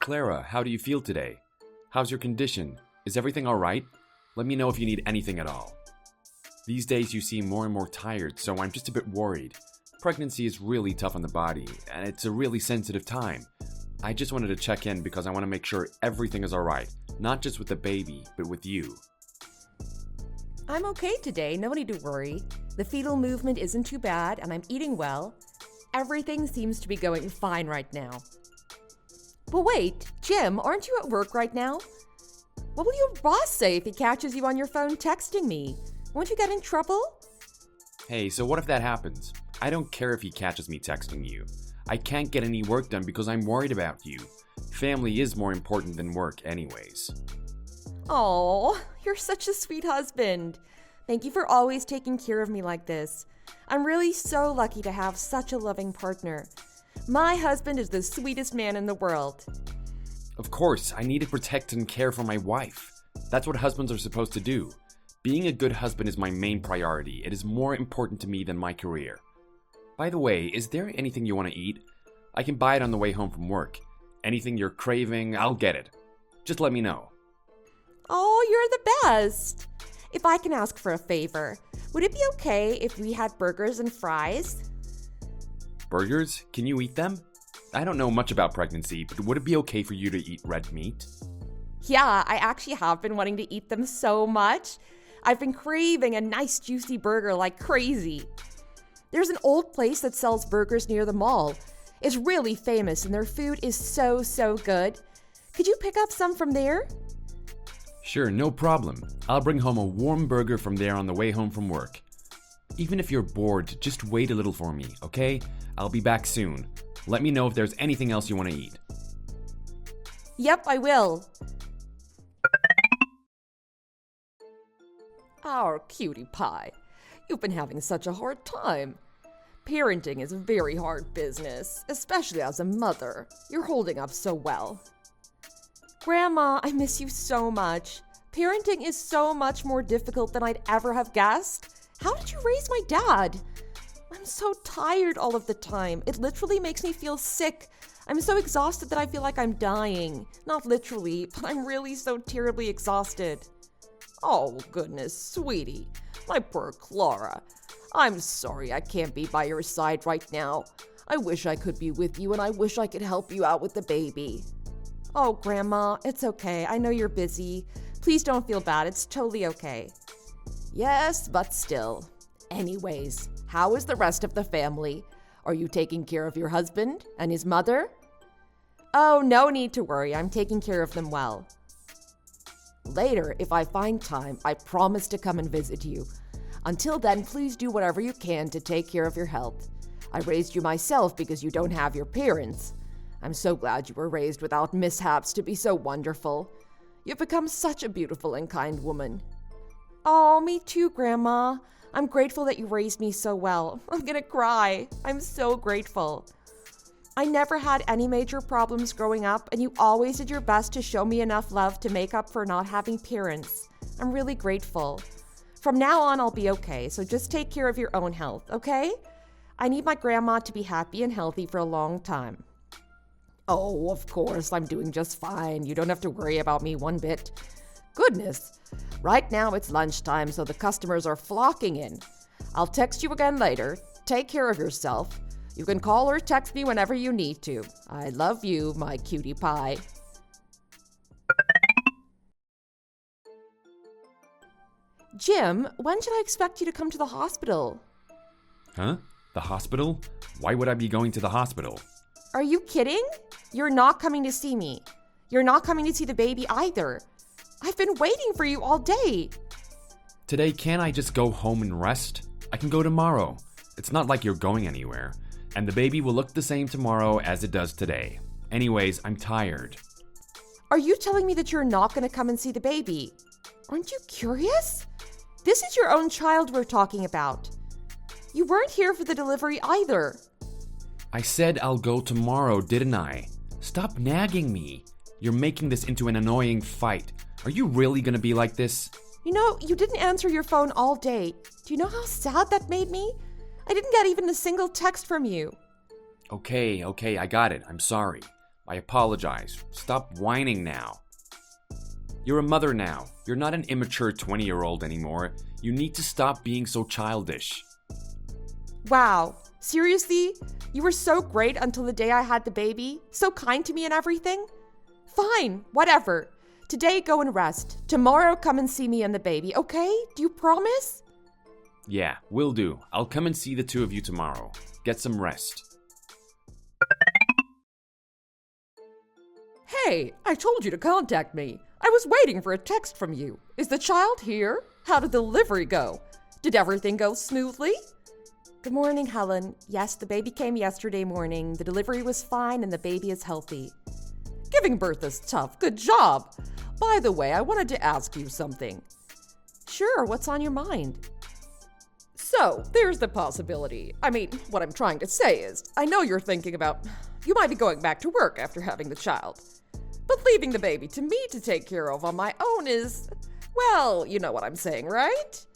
Clara, how do you feel today? How's your condition? Is everything alright? Let me know if you need anything at all. These days you seem more and more tired, so I'm just a bit worried. Pregnancy is really tough on the body, and it's a really sensitive time. I just wanted to check in because I want to make sure everything is alright, not just with the baby, but with you. I'm okay today, no need to worry. The fetal movement isn't too bad, and I'm eating well. Everything seems to be going fine right now. But wait, Jim, aren't you at work right now? What will your boss say if he catches you on your phone texting me? Won't you get in trouble? Hey, so what if that happens? I don't care if he catches me texting you. I can't get any work done because I'm worried about you. Family is more important than work anyways. Oh, you're such a sweet husband. Thank you for always taking care of me like this. I'm really so lucky to have such a loving partner. My husband is the sweetest man in the world. Of course, I need to protect and care for my wife. That's what husbands are supposed to do. Being a good husband is my main priority. It is more important to me than my career. By the way, is there anything you want to eat? I can buy it on the way home from work. Anything you're craving, I'll get it. Just let me know. Oh, you're the best. If I can ask for a favor, would it be okay if we had burgers and fries? Burgers? Can you eat them? I don't know much about pregnancy, but would it be okay for you to eat red meat? Yeah, I actually have been wanting to eat them so much. I've been craving a nice juicy burger like crazy. There's an old place that sells burgers near the mall. It's really famous and their food is so good. Could you pick up some from there? Sure, no problem. I'll bring home a warm burger from there on the way home from work. Even if you're bored, just wait a little for me, okay? I'll be back soon. Let me know if there's anything else you want to eat. Yep, I will. Our cutie pie. You've been having such a hard time. Parenting is a very hard business, especially as a mother. You're holding up so well. Grandma, I miss you so much. Parenting is so much more difficult than I'd ever have guessed. How did you raise my dad? I'm so tired all of the time. It literally makes me feel sick. I'm so exhausted that I feel like I'm dying. Not literally, but I'm really so terribly exhausted. Oh, goodness, sweetie. My poor Clara. I'm sorry I can't be by your side right now. I wish I could be with you and I wish I could help you out with the baby. Oh, Grandma, it's okay. I know you're busy. Please don't feel bad. It's totally okay. Yes, but still. Anyways, how is the rest of the family? Are you taking care of your husband and his mother? Oh, no need to worry. I'm taking care of them well. Later, if I find time, I promise to come and visit you. Until then, please do whatever you can to take care of your health. I raised you myself because you don't have your parents. I'm so glad you were raised without mishaps to be so wonderful. You've become such a beautiful and kind woman. Oh, me too, Grandma. I'm grateful that you raised me so well. I'm gonna cry. I'm so grateful. I never had any major problems growing up, and you always did your best to show me enough love to make up for not having parents. I'm really grateful. From now on, I'll be okay, so just take care of your own health, okay? I need my grandma to be happy and healthy for a long time. Oh, of course, I'm doing just fine. You don't have to worry about me one bit. Goodness. Right now it's lunchtime, so the customers are flocking in. I'll text you again later. Take care of yourself. You can call or text me whenever you need to. I love you, my cutie pie. Jim, when should I expect you to come to the hospital? Huh? The hospital? Why would I be going to the hospital? Are you kidding? You're not coming to see me. You're not coming to see the baby either. I've been waiting for you all day. Today, can't I just go home and rest? I can go tomorrow. It's not like you're going anywhere. And the baby will look the same tomorrow as it does today. Anyways, I'm tired. Are you telling me that you're not going to come and see the baby? Aren't you curious? This is your own child we're talking about. You weren't here for the delivery either. I said I'll go tomorrow, didn't I? Stop nagging me. You're making this into an annoying fight. Are you really gonna be like this? You know, you didn't answer your phone all day. Do you know how sad that made me? I didn't get even a single text from you. Okay, I got it. I'm sorry. I apologize. Stop whining now. You're a mother now. You're not an immature 20-year-old anymore. You need to stop being so childish. Wow, seriously? You were so great until the day I had the baby? So kind to me and everything? Fine, whatever. Today go and rest. Tomorrow come and see me and the baby, okay? Do you promise? Yeah, will do. I'll come and see the two of you tomorrow. Get some rest. Hey, I told you to contact me. I was waiting for a text from you. Is the child here? How did the delivery go? Did everything go smoothly? Good morning, Helen. Yes, the baby came yesterday morning. The delivery was fine and the baby is healthy. Giving birth is tough. Good job. By the way, I wanted to ask you something. Sure, what's on your mind? So, there's the possibility. What I'm trying to say is, I know you're thinking about, you might be going back to work after having the child. But leaving the baby to me to take care of on my own is, well, you know what I'm saying, right?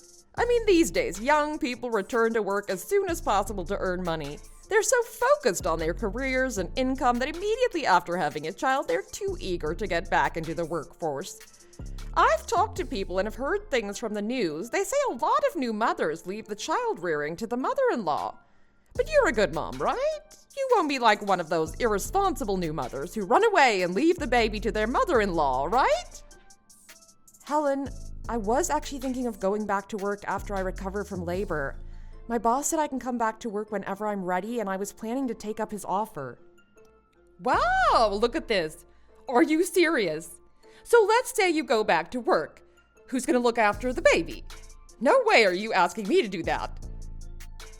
These days, young people return to work as soon as possible to earn money. They're so focused on their careers and income that immediately after having a child, they're too eager to get back into the workforce. I've talked to people and have heard things from the news. They say a lot of new mothers leave the child rearing to the mother-in-law. But you're a good mom, right? You won't be like one of those irresponsible new mothers who run away and leave the baby to their mother-in-law, right? Helen, I was actually thinking of going back to work after I recover from labor. My boss said I can come back to work whenever I'm ready, and I was planning to take up his offer. Wow, look at this. Are you serious? So let's say you go back to work. Who's going to look after the baby? No way are you asking me to do that.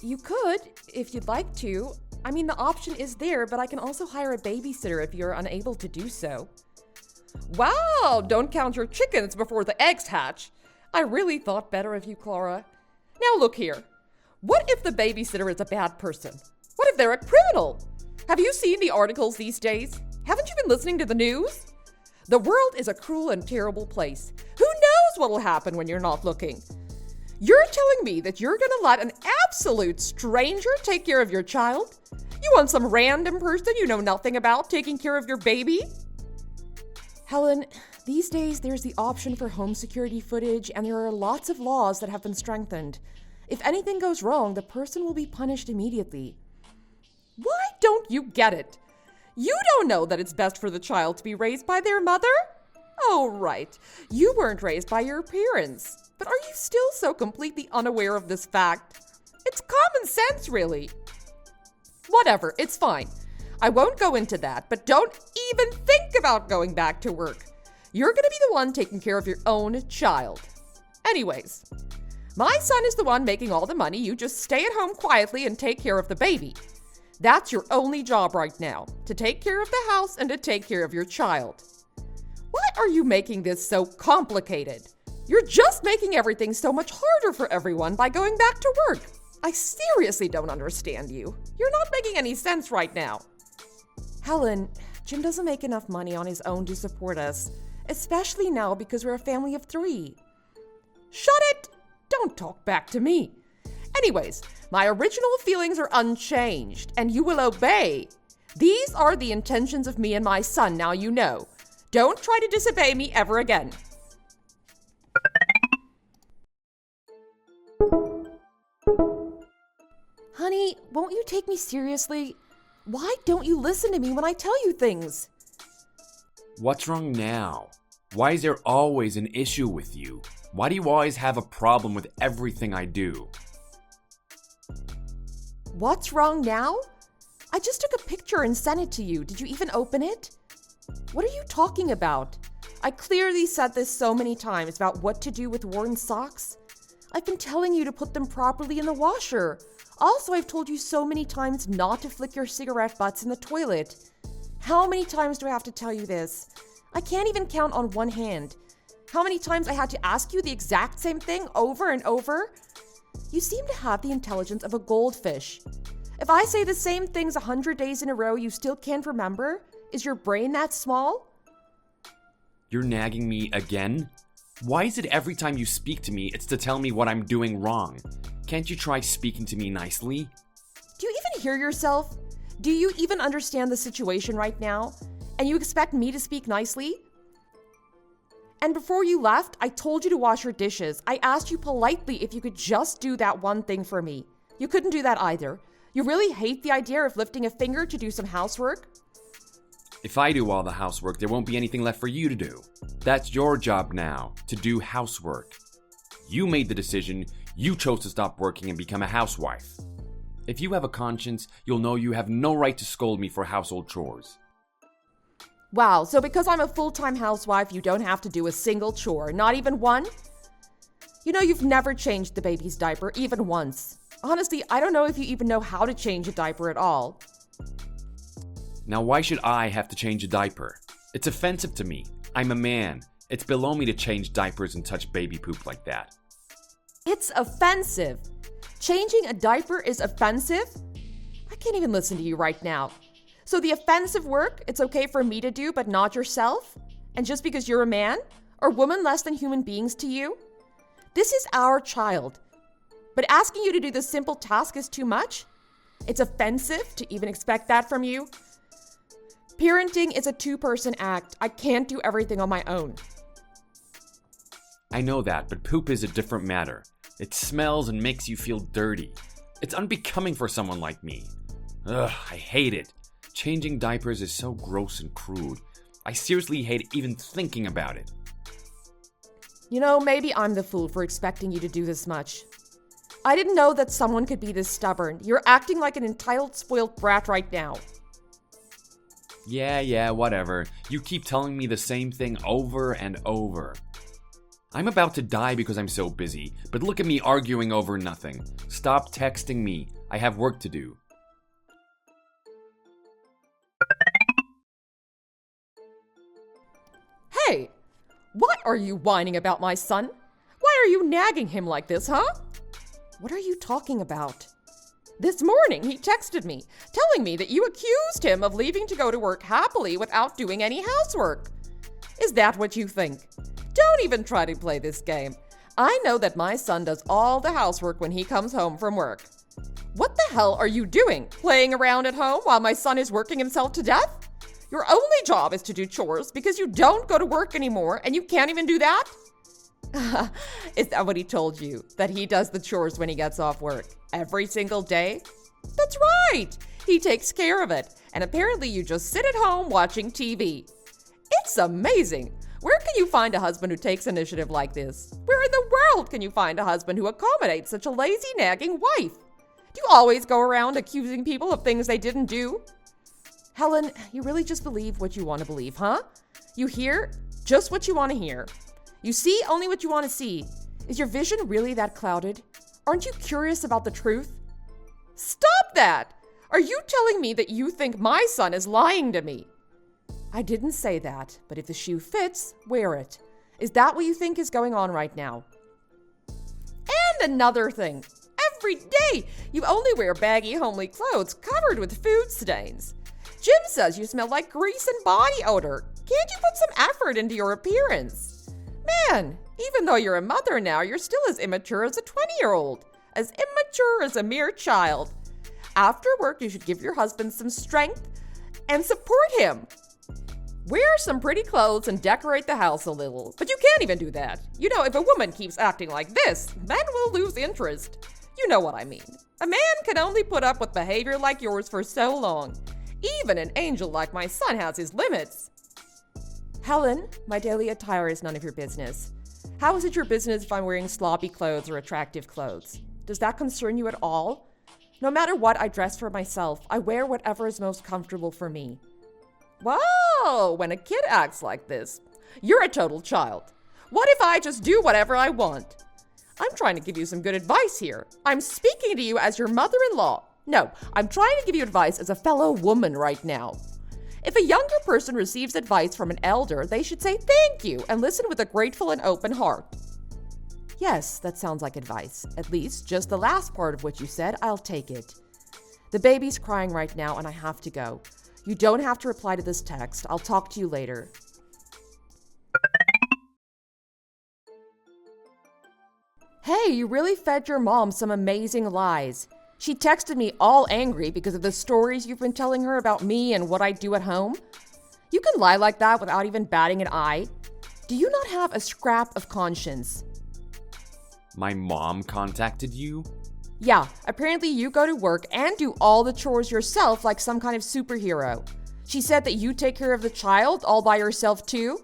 You could, if you'd like to. The option is there, but I can also hire a babysitter if you're unable to do so. Wow, don't count your chickens before the eggs hatch. I really thought better of you, Clara. Now look here. What if the babysitter is a bad person? What if they're a criminal? Have you seen the articles these days? Haven't you been listening to the news? The world is a cruel and terrible place. Who knows what'll happen when you're not looking? You're telling me that you're gonna let an absolute stranger take care of your child? You want some random person you know nothing about taking care of your baby? Helen, these days there's the option for home security footage, and there are lots of laws that have been strengthened. If anything goes wrong, the person will be punished immediately. Why don't you get it? You don't know that it's best for the child to be raised by their mother? Oh, right. You weren't raised by your parents. But are you still so completely unaware of this fact? It's common sense, really. Whatever, it's fine. I won't go into that, but don't even think about going back to work. You're going to be the one taking care of your own child. Anyways, my son is the one making all the money. You just stay at home quietly and take care of the baby. That's your only job right now, to take care of the house and to take care of your child. Why are you making this so complicated? You're just making everything so much harder for everyone by going back to work. I seriously don't understand you. You're not making any sense right now. Helen, Jim doesn't make enough money on his own to support us, especially now because we're a family of 3. Shut it! Don't talk back to me. Anyways, my original feelings are unchanged, and you will obey. These are the intentions of me and my son, now you know. Don't try to disobey me ever again. Honey, won't you take me seriously? Why don't you listen to me when I tell you things? What's wrong now? Why is there always an issue with you? Why do you always have a problem with everything I do? What's wrong now? I just took a picture and sent it to you. Did you even open it? What are you talking about? I clearly said this so many times about what to do with worn socks. I've been telling you to put them properly in the washer. Also, I've told you so many times not to flick your cigarette butts in the toilet. How many times do I have to tell you this? I can't even count on one hand. How many times I had to ask you the exact same thing over and over? You seem to have the intelligence of a goldfish. If I say the same things 100 days in a row, you still can't remember? Is your brain that small? You're nagging me again? Why is it every time you speak to me, it's to tell me what I'm doing wrong? Can't you try speaking to me nicely? Do you even hear yourself? Do you even understand the situation right now? And you expect me to speak nicely? And before you left, I told you to wash your dishes. I asked you politely if you could just do that one thing for me. You couldn't do that either. You really hate the idea of lifting a finger to do some housework? If I do all the housework, there won't be anything left for you to do. That's your job now, to do housework. You made the decision. You chose to stop working and become a housewife. If you have a conscience, you'll know you have no right to scold me for household chores. Wow, so because I'm a full-time housewife, you don't have to do a single chore, not even one? You know, you've never changed the baby's diaper, even once. Honestly, I don't know if you even know how to change a diaper at all. Now, why should I have to change a diaper? It's offensive to me. I'm a man. It's below me to change diapers and touch baby poop like that. It's offensive. Changing a diaper is offensive? I can't even listen to you right now. So the offensive work, it's okay for me to do, but not yourself? And just because you're a man? Or woman less than human beings to you? This is our child. But asking you to do this simple task is too much? It's offensive to even expect that from you? Parenting is a two-person act. I can't do everything on my own. I know that, but poop is a different matter. It smells and makes you feel dirty. It's unbecoming for someone like me. Ugh, I hate it. Changing diapers is so gross and crude. I seriously hate even thinking about it. You know, maybe I'm the fool for expecting you to do this much. I didn't know that someone could be this stubborn. You're acting like an entitled, spoiled brat right now. Yeah, whatever. You keep telling me the same thing over and over. I'm about to die because I'm so busy, but look at me arguing over nothing. Stop texting me. I have work to do. Hey, what are you whining about, my son? Why are you nagging him like this, huh? What are you talking about? This morning, he texted me, telling me that you accused him of leaving to go to work happily without doing any housework. Is that what you think? Don't even try to play this game. I know that my son does all the housework when he comes home from work. What the hell are you doing? Playing around at home while my son is working himself to death? Your only job is to do chores because you don't go to work anymore and you can't even do that? Is that what he told you? That he does the chores when he gets off work? Every single day? That's right! He takes care of it. And apparently you just sit at home watching TV. It's amazing! Where can you find a husband who takes initiative like this? Where in the world can you find a husband who accommodates such a lazy, nagging wife? Do you always go around accusing people of things they didn't do? Helen, you really just believe what you want to believe, huh? You hear just what you want to hear. You see only what you want to see. Is your vision really that clouded? Aren't you curious about the truth? Stop that! Are you telling me that you think my son is lying to me? I didn't say that, but if the shoe fits, wear it. Is that what you think is going on right now? And another thing. Every day, you only wear baggy, homely clothes covered with food stains. Jim says you smell like grease and body odor. Can't you put some effort into your appearance? Man, even though you're a mother now, you're still as immature as a 20-year-old. As immature as a mere child. After work, you should give your husband some strength and support him. Wear some pretty clothes and decorate the house a little. But you can't even do that. You know, if a woman keeps acting like this, men will lose interest. You know what I mean. A man can only put up with behavior like yours for so long. Even an angel like my son has his limits. Helen, my daily attire is none of your business. How is it your business if I'm wearing sloppy clothes or attractive clothes? Does that concern you at all? No matter what I dress for myself, I wear whatever is most comfortable for me. Whoa, when a kid acts like this, you're a total child. What if I just do whatever I want? I'm trying to give you some good advice here. I'm speaking to you as your mother-in-law. No, I'm trying to give you advice as a fellow woman right now. If a younger person receives advice from an elder, they should say thank you and listen with a grateful and open heart. Yes, that sounds like advice. At least, just the last part of what you said, I'll take it. The baby's crying right now and I have to go. You don't have to reply to this text. I'll talk to you later. Hey, you really fed your mom some amazing lies. She texted me all angry because of the stories you've been telling her about me and what I do at home. You can lie like that without even batting an eye. Do you not have a scrap of conscience? My mom contacted you? Yeah, apparently you go to work and do all the chores yourself like some kind of superhero. She said that you take care of the child all by yourself too?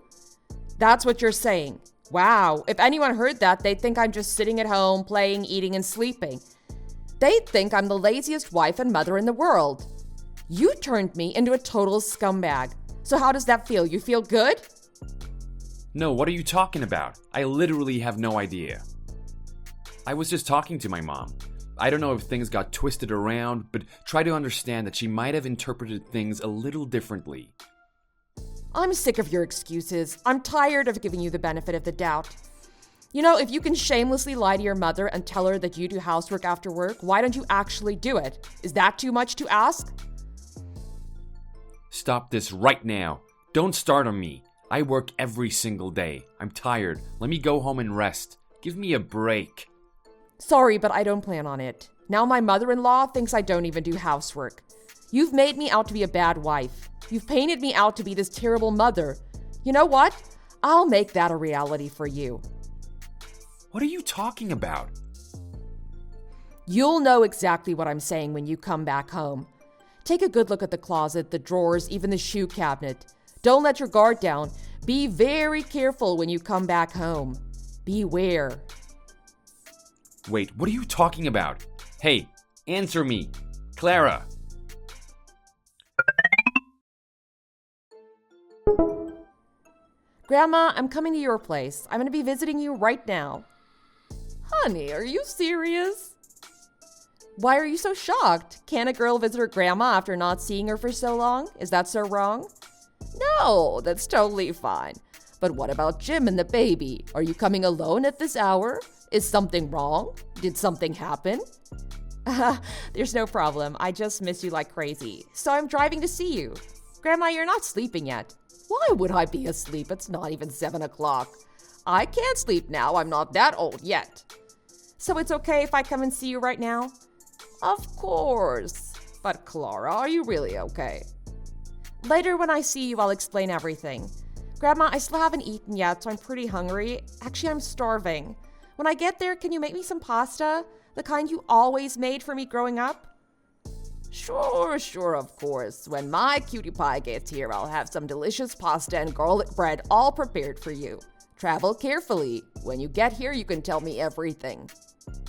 That's what you're saying. Wow, if anyone heard that, they'd think I'm just sitting at home, playing, eating, and sleeping. They'd think I'm the laziest wife and mother in the world. You turned me into a total scumbag. So how does that feel? You feel good? No, what are you talking about? I literally have no idea. I was just talking to my mom. I don't know if things got twisted around, but try to understand that she might have interpreted things a little differently. I'm sick of your excuses. I'm tired of giving you the benefit of the doubt. You know, if you can shamelessly lie to your mother and tell her that you do housework after work, why don't you actually do it? Is that too much to ask? Stop this right now. Don't start on me. I work every single day. I'm tired. Let me go home and rest. Give me a break. Sorry, but I don't plan on it. Now my mother-in-law thinks I don't even do housework. You've made me out to be a bad wife. You've painted me out to be this terrible mother. You know what? I'll make that a reality for you. What are you talking about? You'll know exactly what I'm saying when you come back home. Take a good look at the closet, the drawers, even the shoe cabinet. Don't let your guard down. Be very careful when you come back home. Beware. Wait, what are you talking about? Hey, answer me. Clara. Grandma, I'm coming to your place. I'm going to be visiting you right now. Honey, are you serious? Why are you so shocked? Can a girl visit her grandma after not seeing her for so long? Is that so wrong? No, that's totally fine. But what about Jim and the baby? Are you coming alone at this hour? Is something wrong? Did something happen? There's no problem. I just miss you like crazy. So I'm driving to see you. Grandma, you're not sleeping yet. Why would I be asleep? It's not even 7 o'clock. I can't sleep now. I'm not that old yet. So it's okay if I come and see you right now? Of course. But Clara, are you really okay? Later when I see you, I'll explain everything. Grandma, I still haven't eaten yet, so I'm pretty hungry. Actually, I'm starving. When I get there, can you make me some pasta? The kind you always made for me growing up? Sure, of course. When my cutie pie gets here, I'll have some delicious pasta and garlic bread all prepared for you. Travel carefully. When you get here, you can tell me everything.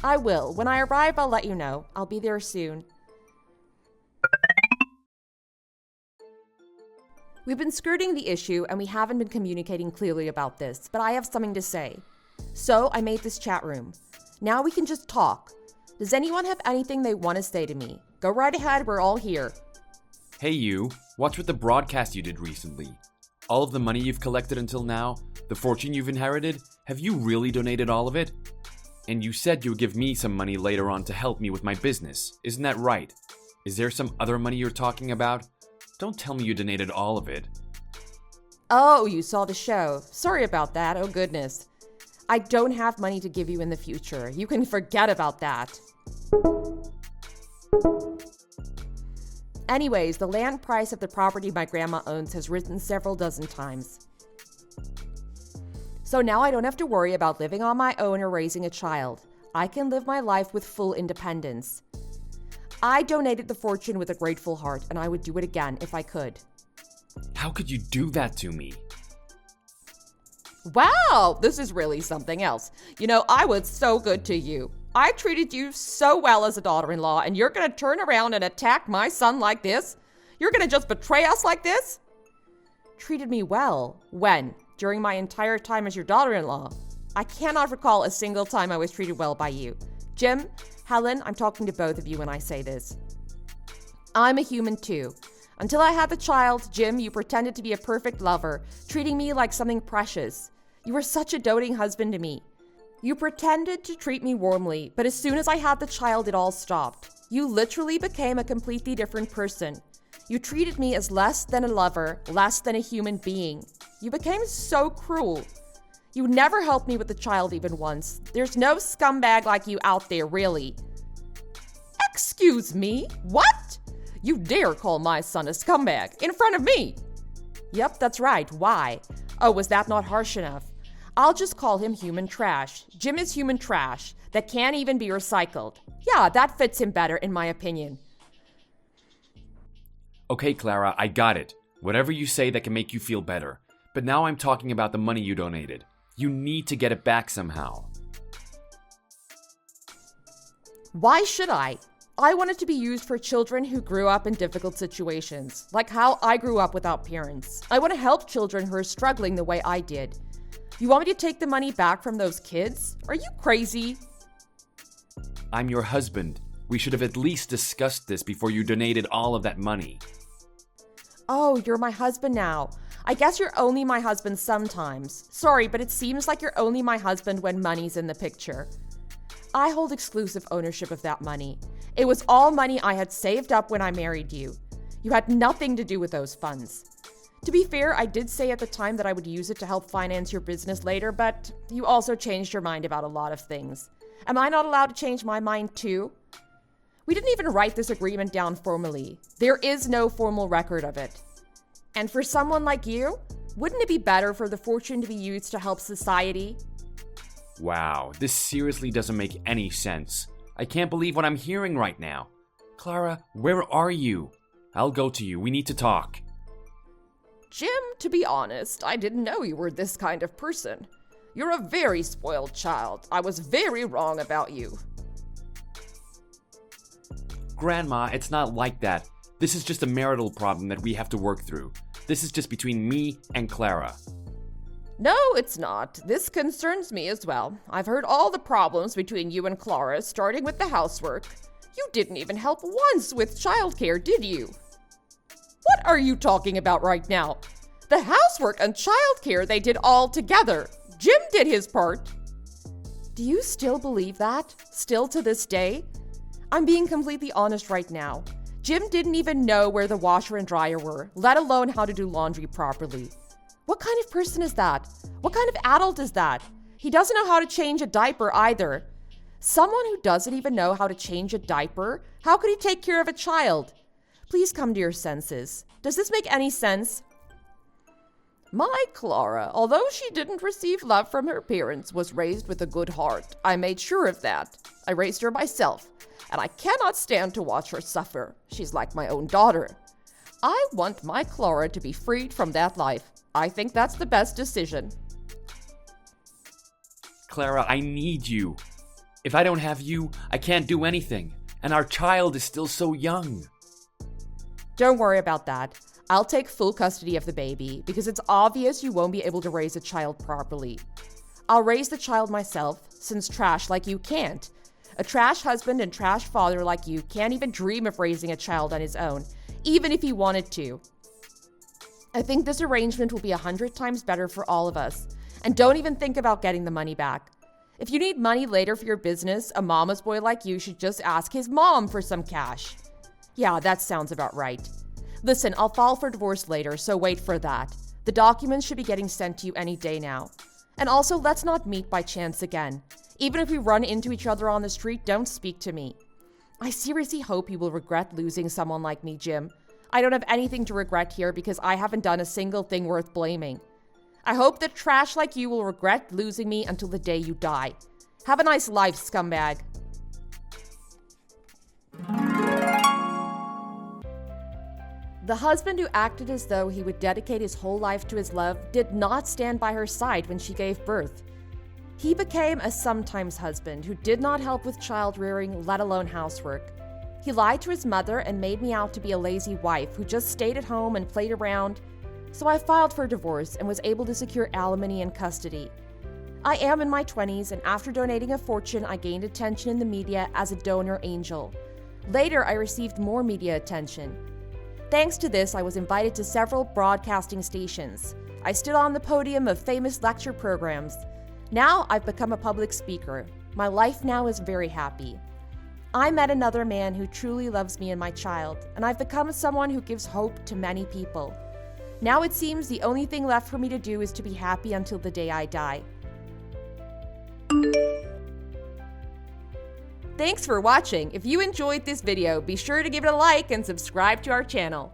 I will. When I arrive, I'll let you know. I'll be there soon. We've been skirting the issue and we haven't been communicating clearly about this, but I have something to say. So I made this chat room. Now we can just talk. Does anyone have anything they want to say to me? Go right ahead, we're all here. Hey you, what's with the broadcast you did recently? All of the money you've collected until now, the fortune you've inherited, have you really donated all of it? And you said you would give me some money later on to help me with my business, isn't that right? Is there some other money you're talking about? Don't tell me you donated all of it. Oh, you saw the show. Sorry about that, oh goodness. I don't have money to give you in the future. You can forget about that. Anyways, the land price of the property my grandma owns has risen several dozen times. So now I don't have to worry about living on my own or raising a child. I can live my life with full independence. I donated the fortune with a grateful heart, and I would do it again if I could. How could you do that to me? Wow, this is really something else. You know, I was so good to you. I treated you so well as a daughter-in-law, and you're gonna turn around and attack my son like this? You're gonna just betray us like this? Treated me well? When? During my entire time as your daughter-in-law? I cannot recall a single time I was treated well by you. Jim, Helen, I'm talking to both of you when I say this. I'm a human too. Until I had the child, Jim, you pretended to be a perfect lover, treating me like something precious. You were such a doting husband to me. You pretended to treat me warmly, but as soon as I had the child, it all stopped. You literally became a completely different person. You treated me as less than a lover, less than a human being. You became so cruel. You never helped me with the child even once. There's no scumbag like you out there, really. Excuse me? What? You dare call my son a scumbag in front of me? Yep, that's right. Why? Oh, was that not harsh enough? I'll just call him human trash. Jim is human trash that can't even be recycled. Yeah, that fits him better in my opinion. Okay, Clara, I got it. Whatever you say that can make you feel better. But now I'm talking about the money you donated. You need to get it back somehow. Why should I? I want it to be used for children who grew up in difficult situations, like how I grew up without parents. I want to help children who are struggling the way I did. You want me to take the money back from those kids? Are you crazy? I'm your husband. We should have at least discussed this before you donated all of that money. Oh, you're my husband now. I guess you're only my husband sometimes. Sorry, but it seems like you're only my husband when money's in the picture. I hold exclusive ownership of that money. It was all money I had saved up when I married you. You had nothing to do with those funds. To be fair, I did say at the time that I would use it to help finance your business later, but you also changed your mind about a lot of things. Am I not allowed to change my mind too? We didn't even write this agreement down formally. There is no formal record of it. And for someone like you, wouldn't it be better for the fortune to be used to help society? Wow, this seriously doesn't make any sense. I can't believe what I'm hearing right now. Clara, where are you? I'll go to you. We need to talk. Jim, to be honest, I didn't know you were this kind of person. You're a very spoiled child. I was very wrong about you. Grandma, it's not like that. This is just a marital problem that we have to work through. This is just between me and Clara. No, it's not. This concerns me as well. I've heard all the problems between you and Clara, starting with the housework. You didn't even help once with childcare, did you? What are you talking about right now? The housework and childcare they did all together. Jim did his part. Do you still believe that? Still to this day? I'm being completely honest right now. Jim didn't even know where the washer and dryer were, let alone how to do laundry properly. What kind of person is that? What kind of adult is that? He doesn't know how to change a diaper either. Someone who doesn't even know how to change a diaper? How could he take care of a child? Please come to your senses. Does this make any sense? My Clara, although she didn't receive love from her parents, was raised with a good heart. I made sure of that. I raised her myself, and I cannot stand to watch her suffer. She's like my own daughter. I want my Clara to be freed from that life. I think that's the best decision. Clara, I need you. If I don't have you, I can't do anything. And our child is still so young. Don't worry about that. I'll take full custody of the baby because it's obvious you won't be able to raise a child properly. I'll raise the child myself, since trash like you can't. A trash husband and trash father like you can't even dream of raising a child on his own, even if he wanted to. I think this arrangement will be 100 times better for all of us. And don't even think about getting the money back. If you need money later for your business, a mama's boy like you should just ask his mom for some cash. Yeah, that sounds about right. Listen, I'll file for divorce later, so wait for that. The documents should be getting sent to you any day now. And also, let's not meet by chance again. Even if we run into each other on the street, don't speak to me. I seriously hope you will regret losing someone like me, Jim. I don't have anything to regret here because I haven't done a single thing worth blaming. I hope that trash like you will regret losing me until the day you die. Have a nice life, scumbag. The husband who acted as though he would dedicate his whole life to his love did not stand by her side when she gave birth. He became a sometimes husband who did not help with child rearing, let alone housework. He lied to his mother and made me out to be a lazy wife who just stayed at home and played around. So I filed for divorce and was able to secure alimony and custody. I am in my 20s, and after donating a fortune, I gained attention in the media as a donor angel. Later, I received more media attention. Thanks to this, I was invited to several broadcasting stations. I stood on the podium of famous lecture programs. Now I've become a public speaker. My life now is very happy. I met another man who truly loves me and my child, and I've become someone who gives hope to many people. Now it seems the only thing left for me to do is to be happy until the day I die. Thanks for watching. If you enjoyed this video, be sure to give it a like and subscribe to our channel.